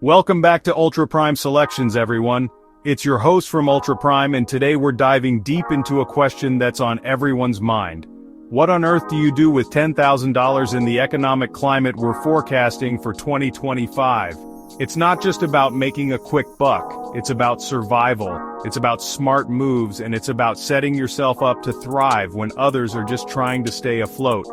Welcome back to Ultra Prime Selections, everyone. It's your host from Ultra Prime, and today we're diving deep into a question that's on everyone's mind. What on earth do you do with $10,000 in the economic climate we're forecasting for 2025? It's not just about making a quick buck. It's about survival. It's about smart moves, and it's about setting yourself up to thrive when others are just trying to stay afloat.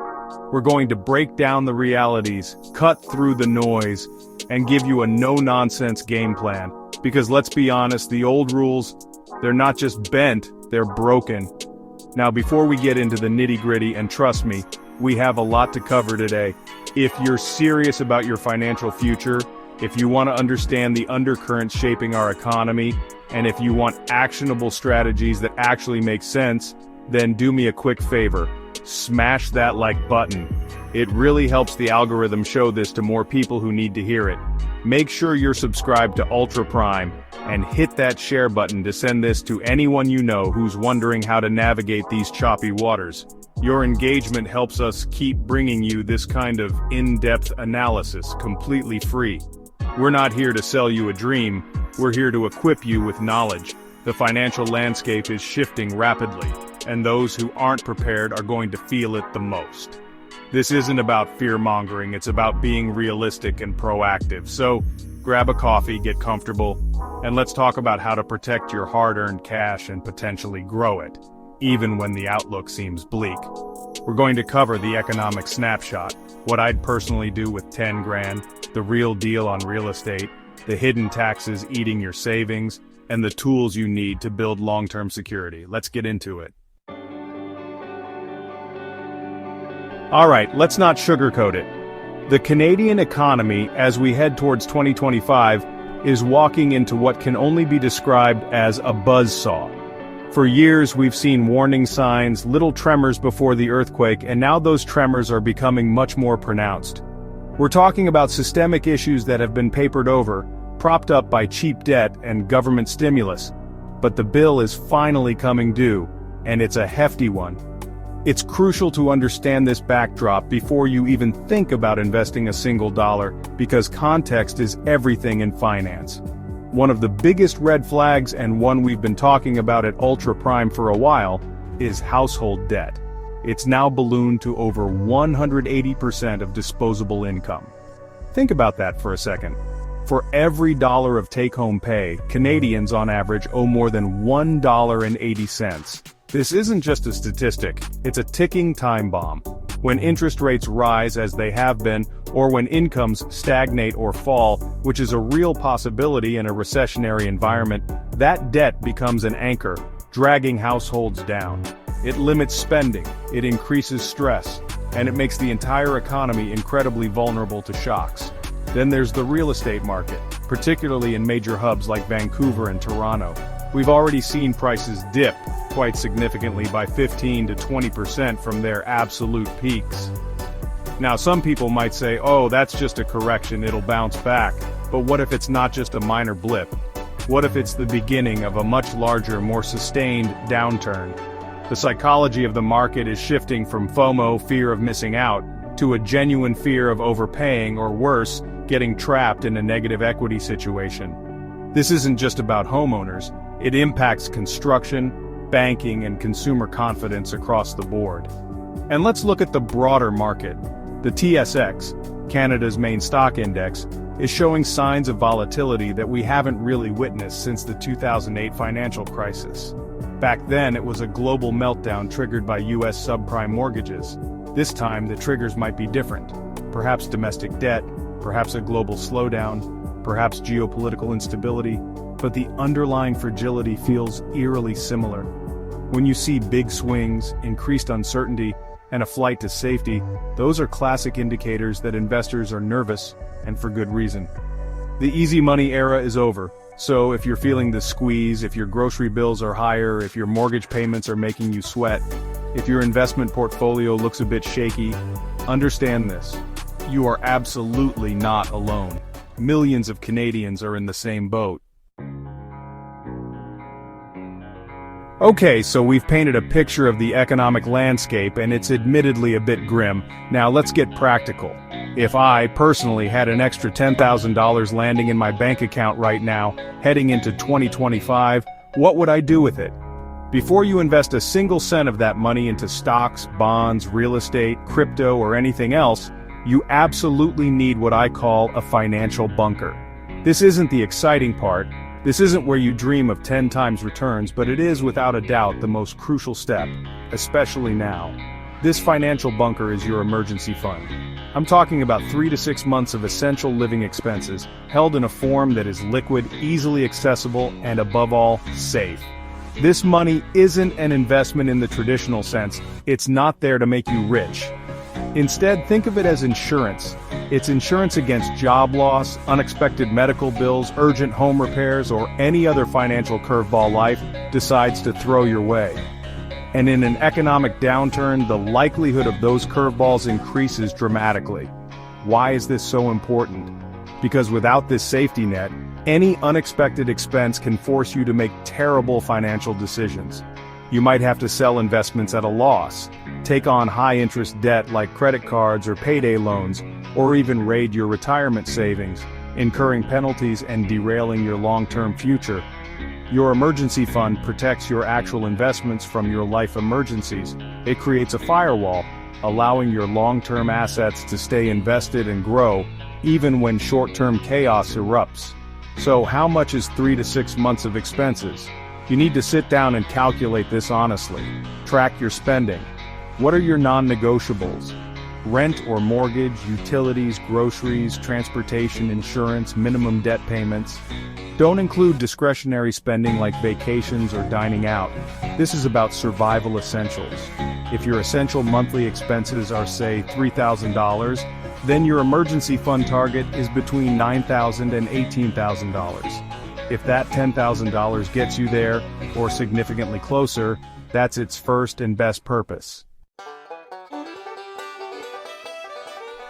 We're going to break down the realities, cut through the noise, and give you a no-nonsense game plan. Because let's be honest, the old rules, they're not just bent, they're broken. Now before we get into the nitty-gritty, and trust me, we have a lot to cover today. If you're serious about your financial future, if you want to understand the undercurrents shaping our economy, and if you want actionable strategies that actually make sense, then do me a quick favor. Smash that like button. It really helps the algorithm show this to more people who need to hear it. Make sure you're subscribed to Ultra Prime, and hit that share button to send this to anyone you know who's wondering how to navigate these choppy waters. Your engagement helps us keep bringing you this kind of in-depth analysis completely free. We're not here to sell you a dream, we're here to equip you with knowledge. The financial landscape is shifting rapidly, and those who aren't prepared are going to feel it the most. This isn't about fear-mongering, it's about being realistic and proactive. So, grab a coffee, get comfortable, and let's talk about how to protect your hard-earned cash and potentially grow it, even when the outlook seems bleak. We're going to cover the economic snapshot, what I'd personally do with 10 grand, the real deal on real estate, the hidden taxes eating your savings, and the tools you need to build long-term security. Let's get into it. Alright, let's not sugarcoat it. The Canadian economy, as we head towards 2025, is walking into what can only be described as a buzzsaw. For years we've seen warning signs, little tremors before the earthquake, and now those tremors are becoming much more pronounced. We're talking about systemic issues that have been papered over, propped up by cheap debt and government stimulus. But the bill is finally coming due, and it's a hefty one. It's crucial to understand this backdrop before you even think about investing a single dollar, because context is everything in finance. One of the biggest red flags, and one we've been talking about at Ultra Prime for a while, is household debt. It's now ballooned to over 180% of disposable income. Think about that for a second. For every dollar of take-home pay, Canadians on average owe more than $1.80. This isn't just a statistic, it's a ticking time bomb. When interest rates rise as they have been, or when incomes stagnate or fall, which is a real possibility in a recessionary environment, that debt becomes an anchor, dragging households down. It limits spending, it increases stress, and it makes the entire economy incredibly vulnerable to shocks. Then there's the real estate market, particularly in major hubs like Vancouver and Toronto. We've already seen prices dip quite significantly by 15 to 20% from their absolute peaks. Now some people might say, oh, that's just a correction, it'll bounce back. But what if it's not just a minor blip? What if it's the beginning of a much larger, more sustained downturn? The psychology of the market is shifting from FOMO, fear of missing out, to a genuine fear of overpaying, or worse, getting trapped in a negative equity situation. This isn't just about homeowners, it impacts construction, banking, and consumer confidence across the board. And let's look at the broader market. The TSX, Canada's main stock index, is showing signs of volatility that we haven't really witnessed since the 2008 financial crisis. Back then it was a global meltdown triggered by US subprime mortgages. This time the triggers might be different. Perhaps domestic debt, perhaps a global slowdown, perhaps geopolitical instability, but the underlying fragility feels eerily similar. When you see big swings, increased uncertainty, and a flight to safety, those are classic indicators that investors are nervous, and for good reason. The easy money era is over, so if you're feeling the squeeze, if your grocery bills are higher, if your mortgage payments are making you sweat, if your investment portfolio looks a bit shaky, understand this. You are absolutely not alone. Millions of Canadians are in the same boat. Okay, so we've painted a picture of the economic landscape and it's admittedly a bit grim. Now let's get practical. If I, personally, had an extra $10,000 landing in my bank account right now, heading into 2025, what would I do with it? Before you invest a single cent of that money into stocks, bonds, real estate, crypto, or anything else, you absolutely need what I call a financial bunker. This isn't the exciting part. This isn't where you dream of 10 times returns, but it is without a doubt the most crucial step, especially now. This financial bunker is your emergency fund. I'm talking about 3 to 6 months of essential living expenses, held in a form that is liquid, easily accessible, and above all, safe. This money isn't an investment in the traditional sense. It's not there to make you rich. Instead, think of it as insurance. It's insurance against job loss, unexpected medical bills, urgent home repairs, or any other financial curveball life decides to throw your way. And in an economic downturn, the likelihood of those curveballs increases dramatically. Why is this so important? Because without this safety net, any unexpected expense can force you to make terrible financial decisions. You might have to sell investments at a loss, take on high-interest debt like credit cards or payday loans, or even raid your retirement savings, incurring penalties and derailing your long-term future. Your emergency fund protects your actual investments from your life emergencies. It creates a firewall, allowing your long-term assets to stay invested and grow, even when short-term chaos erupts. So how much is 3 to 6 months of expenses? You need to sit down and calculate this honestly. Track your spending. What are your non-negotiables? Rent or mortgage, utilities, groceries, transportation, insurance, minimum debt payments. Don't include discretionary spending like vacations or dining out. This is about survival essentials. If your essential monthly expenses are, say, $3,000, then your emergency fund target is between $9,000 and $18,000. If that $10,000 gets you there, or significantly closer, that's its first and best purpose.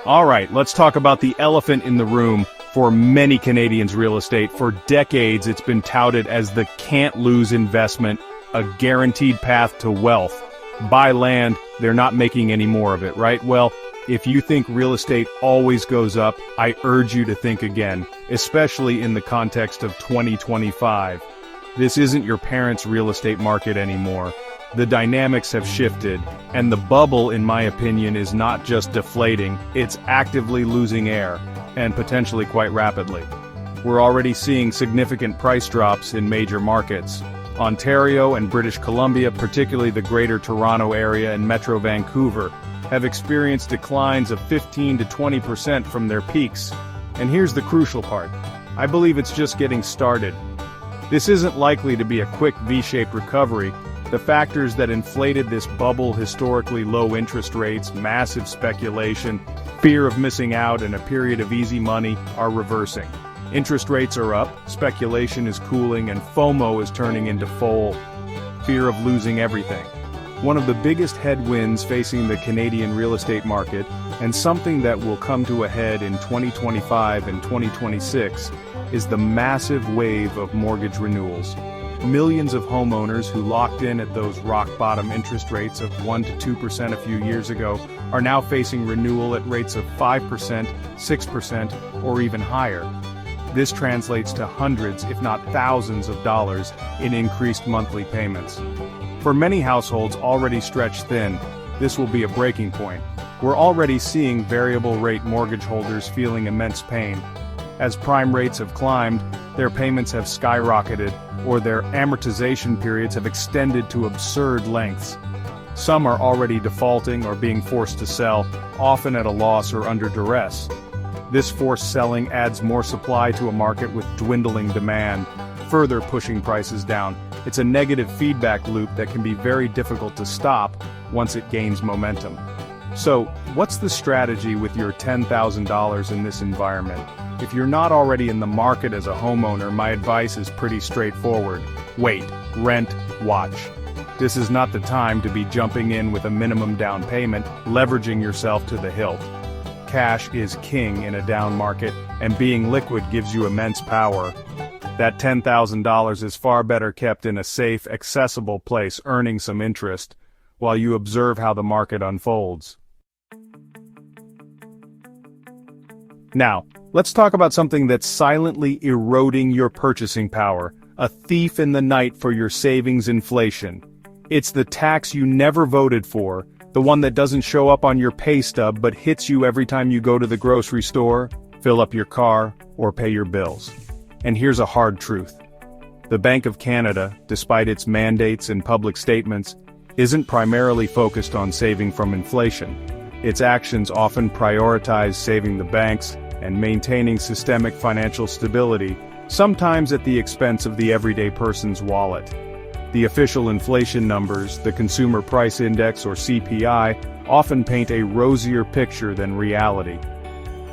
Alright, let's talk about the elephant in the room. For many Canadians' real estate, for decades it's been touted as the can't-lose investment, a guaranteed path to wealth. Buy land, they're not making any more of it, right? Well, if you think real estate always goes up, I urge you to think again, especially in the context of 2025. This isn't your parents' real estate market anymore. The dynamics have shifted, and the bubble, in my opinion, is not just deflating, it's actively losing air, and potentially quite rapidly. We're already seeing significant price drops in major markets. Ontario and British Columbia, particularly the Greater Toronto Area and Metro Vancouver, have experienced declines of 15 to 20% from their peaks. And here's the crucial part. I believe it's just getting started. This isn't likely to be a quick V-shaped recovery. The factors that inflated this bubble, historically low interest rates, massive speculation, fear of missing out, and a period of easy money, are reversing. Interest rates are up, speculation is cooling, and FOMO is turning into FOL, fear of losing everything. One of the biggest headwinds facing the Canadian real estate market, and something that will come to a head in 2025 and 2026, is the massive wave of mortgage renewals. Millions of homeowners who locked in at those rock-bottom interest rates of 1 to 2% a few years ago are now facing renewal at rates of 5%, 6%, or even higher. This translates to hundreds, if not thousands of dollars in increased monthly payments. For many households already stretched thin, this will be a breaking point. We're already seeing variable rate mortgage holders feeling immense pain. As prime rates have climbed, their payments have skyrocketed, or their amortization periods have extended to absurd lengths. Some are already defaulting or being forced to sell, often at a loss or under duress. This forced selling adds more supply to a market with dwindling demand, further pushing prices down. It's a negative feedback loop that can be very difficult to stop once it gains momentum. So, what's the strategy with your $10,000 in this environment? If you're not already in the market as a homeowner, my advice is pretty straightforward. Wait, rent, watch. This is not the time to be jumping in with a minimum down payment, leveraging yourself to the hilt. Cash is king in a down market, and being liquid gives you immense power. That $10,000 is far better kept in a safe, accessible place earning some interest, while you observe how the market unfolds. Now, let's talk about something that's silently eroding your purchasing power, a thief in the night for your savings: inflation. It's the tax you never voted for, the one that doesn't show up on your pay stub but hits you every time you go to the grocery store, fill up your car, or pay your bills. And here's a hard truth. The Bank of Canada, despite its mandates and public statements, isn't primarily focused on saving from inflation. Its actions often prioritize saving the banks and maintaining systemic financial stability, sometimes at the expense of the everyday person's wallet. The official inflation numbers, the Consumer Price Index or CPI, often paint a rosier picture than reality.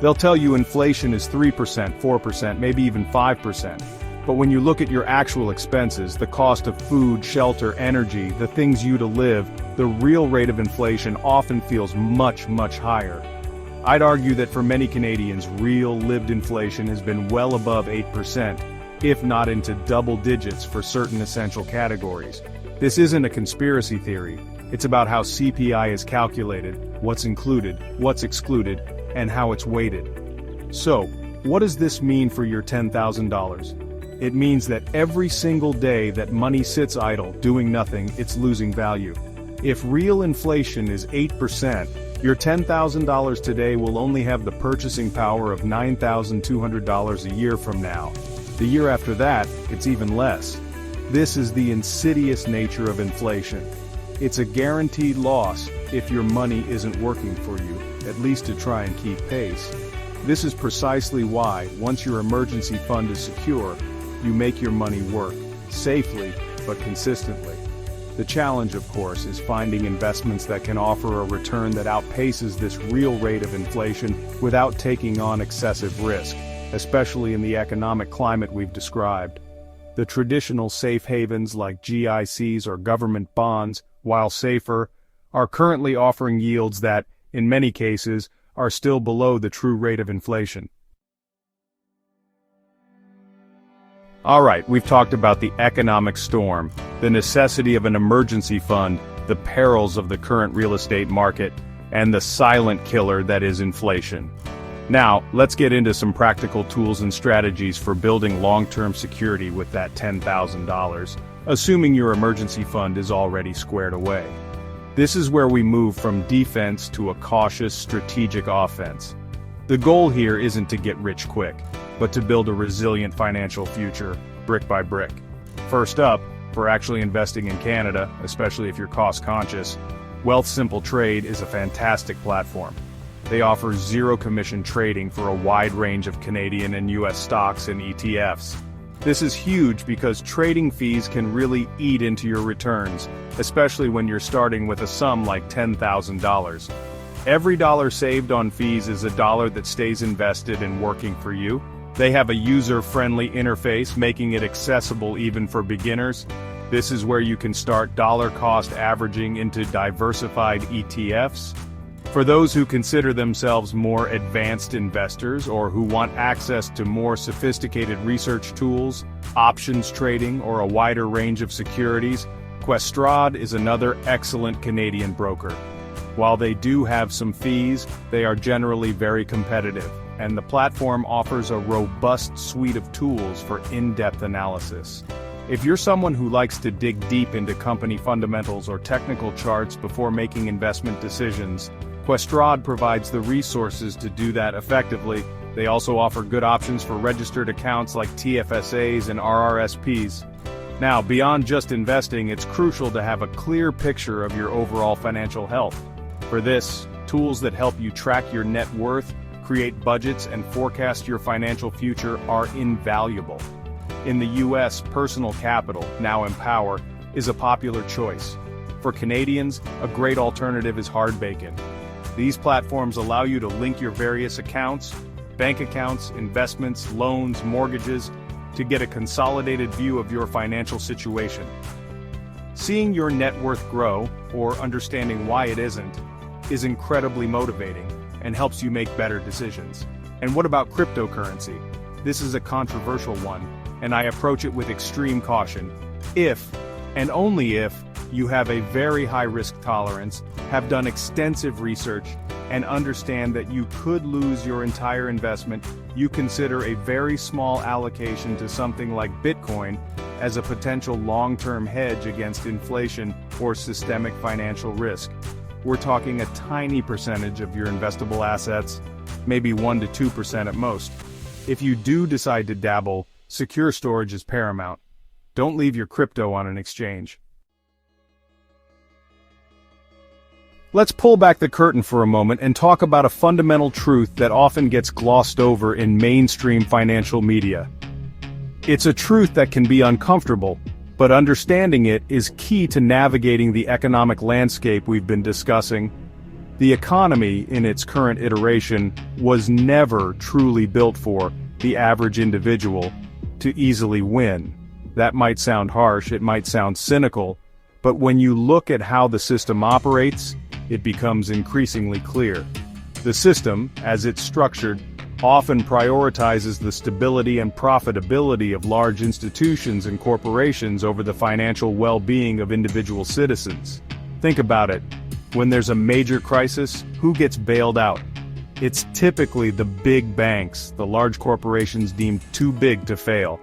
They'll tell you inflation is 3%, 4%, maybe even 5%. But when you look at your actual expenses, the cost of food, shelter, energy, the things you to live, the real rate of inflation often feels much, much higher. I'd argue that for many Canadians, real lived inflation has been well above 8%, if not into double digits for certain essential categories. This isn't a conspiracy theory. It's about how CPI is calculated, what's included, what's excluded, and how it's weighted. So, what does this mean for your $10,000? It means that every single day that money sits idle, doing nothing, it's losing value. If real inflation is 8%, your $10,000 today will only have the purchasing power of $9,200 a year from now. The year after that, it's even less. This is the insidious nature of inflation. It's a guaranteed loss if your money isn't working for you, at least to try and keep pace. This is precisely why, once your emergency fund is secure, you make your money work, safely, but consistently. The challenge, of course, is finding investments that can offer a return that outpaces this real rate of inflation without taking on excessive risk, especially in the economic climate we've described. The traditional safe havens like GICs or government bonds, while safer, are currently offering yields that, in many cases, are still below the true rate of inflation. Alright, we've talked about the economic storm, the necessity of an emergency fund, the perils of the current real estate market, and the silent killer that is inflation. Now, let's get into some practical tools and strategies for building long-term security with that $10,000, assuming your emergency fund is already squared away. This is where we move from defense to a cautious, strategic offense. The goal here isn't to get rich quick, but to build a resilient financial future, brick by brick. First up, for actually investing in Canada, especially if you're cost-conscious, Wealthsimple Trade is a fantastic platform. They offer zero-commission trading for a wide range of Canadian and US stocks and ETFs. This is huge because trading fees can really eat into your returns, especially when you're starting with a sum like $10,000. Every dollar saved on fees is a dollar that stays invested and working for you. They have a user-friendly interface, making it accessible even for beginners. This is where you can start dollar-cost averaging into diversified ETFs. For those who consider themselves more advanced investors or who want access to more sophisticated research tools, options trading, or a wider range of securities, Questrade is another excellent Canadian broker. While they do have some fees, they are generally very competitive, and the platform offers a robust suite of tools for in-depth analysis. If you're someone who likes to dig deep into company fundamentals or technical charts before making investment decisions, Questrade provides the resources to do that effectively. They also offer good options for registered accounts like TFSAs and RRSPs. Now, beyond just investing, it's crucial to have a clear picture of your overall financial health. For this, tools that help you track your net worth, create budgets, and forecast your financial future are invaluable. In the US, Personal Capital, now Empower, is a popular choice. For Canadians, a great alternative is Hardbacon. These platforms allow you to link your various accounts, bank accounts, investments, loans, mortgages, to get a consolidated view of your financial situation. Seeing your net worth grow, or understanding why it isn't, is incredibly motivating and helps you make better decisions. And what about cryptocurrency? This is a controversial one. and I approach it with extreme caution. If, and only if, you have a very high risk tolerance, have done extensive research, and understand that you could lose your entire investment, you consider a very small allocation to something like Bitcoin as a potential long-term hedge against inflation or systemic financial risk. We're talking a tiny percentage of your investable assets, maybe 1 to 2% at most. If you do decide to dabble, secure storage is paramount. Don't leave your crypto on an exchange. Let's pull back the curtain for a moment and talk about a fundamental truth that often gets glossed over in mainstream financial media. It's a truth that can be uncomfortable, but understanding it is key to navigating the economic landscape we've been discussing. The economy, in its current iteration, was never truly built for the average individual to easily win. That might sound harsh, it might sound cynical, but when you look at how the system operates, it becomes increasingly clear. The system, as it's structured, often prioritizes the stability and profitability of large institutions and corporations over the financial well-being of individual citizens. Think about it. When there's a major crisis, who gets bailed out? It's typically the big banks, the large corporations deemed too big to fail.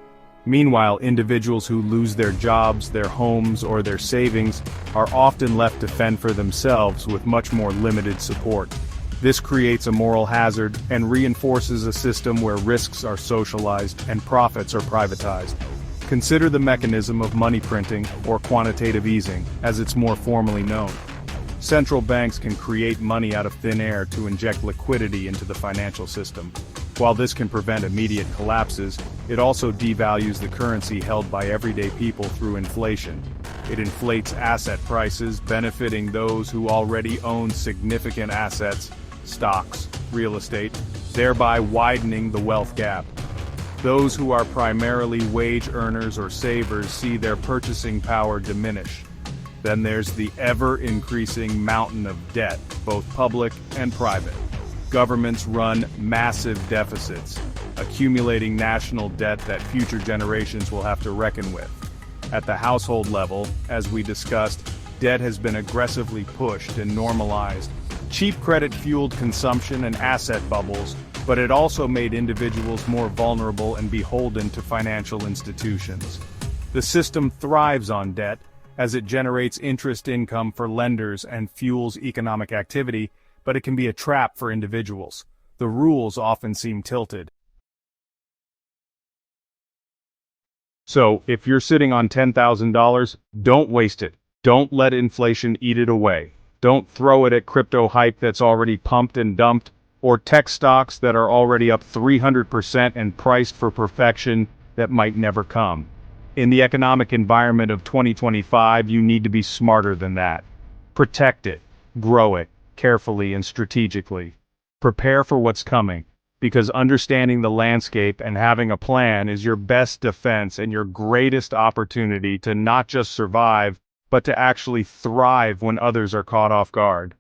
Meanwhile, individuals who lose their jobs, their homes, or their savings are often left to fend for themselves with much more limited support. This creates a moral hazard and reinforces a system where risks are socialized and profits are privatized. Consider the mechanism of money printing, or quantitative easing, as it's more formally known. Central banks can create money out of thin air to inject liquidity into the financial system. While this can prevent immediate collapses, it also devalues the currency held by everyday people through inflation. It inflates asset prices, benefiting those who already own significant assets, stocks, real estate, thereby widening the wealth gap. Those who are primarily wage earners or savers see their purchasing power diminish. Then there's the ever-increasing mountain of debt, both public and private. Governments run massive deficits, accumulating national debt that future generations will have to reckon with. At the household level, as we discussed, debt has been aggressively pushed and normalized. Cheap credit fueled consumption and asset bubbles, but it also made individuals more vulnerable and beholden to financial institutions. The system thrives on debt, as it generates interest income for lenders and fuels economic activity, but it can be a trap for individuals. The rules often seem tilted. So, if you're sitting on $10,000, don't waste it. Don't let inflation eat it away. Don't throw it at crypto hype that's already pumped and dumped, or tech stocks that are already up 300% and priced for perfection that might never come. In the economic environment of 2025, you need to be smarter than that. Protect it, grow it, carefully and strategically. Prepare for what's coming, because understanding the landscape and having a plan is your best defense and your greatest opportunity to not just survive, but to actually thrive when others are caught off guard.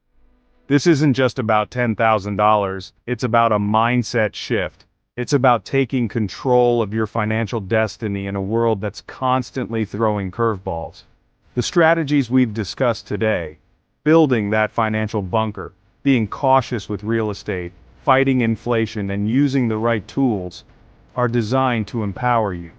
This isn't just about $10,000, it's about a mindset shift. It's about taking control of your financial destiny in a world that's constantly throwing curveballs. The strategies we've discussed today, building that financial bunker, being cautious with real estate, fighting inflation, and using the right tools, are designed to empower you.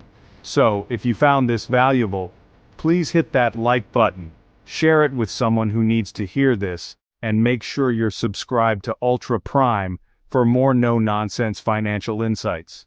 So, if you found this valuable, please hit that like button, share it with someone who needs to hear this, and make sure you're subscribed to Ultra Prime for more no-nonsense financial insights.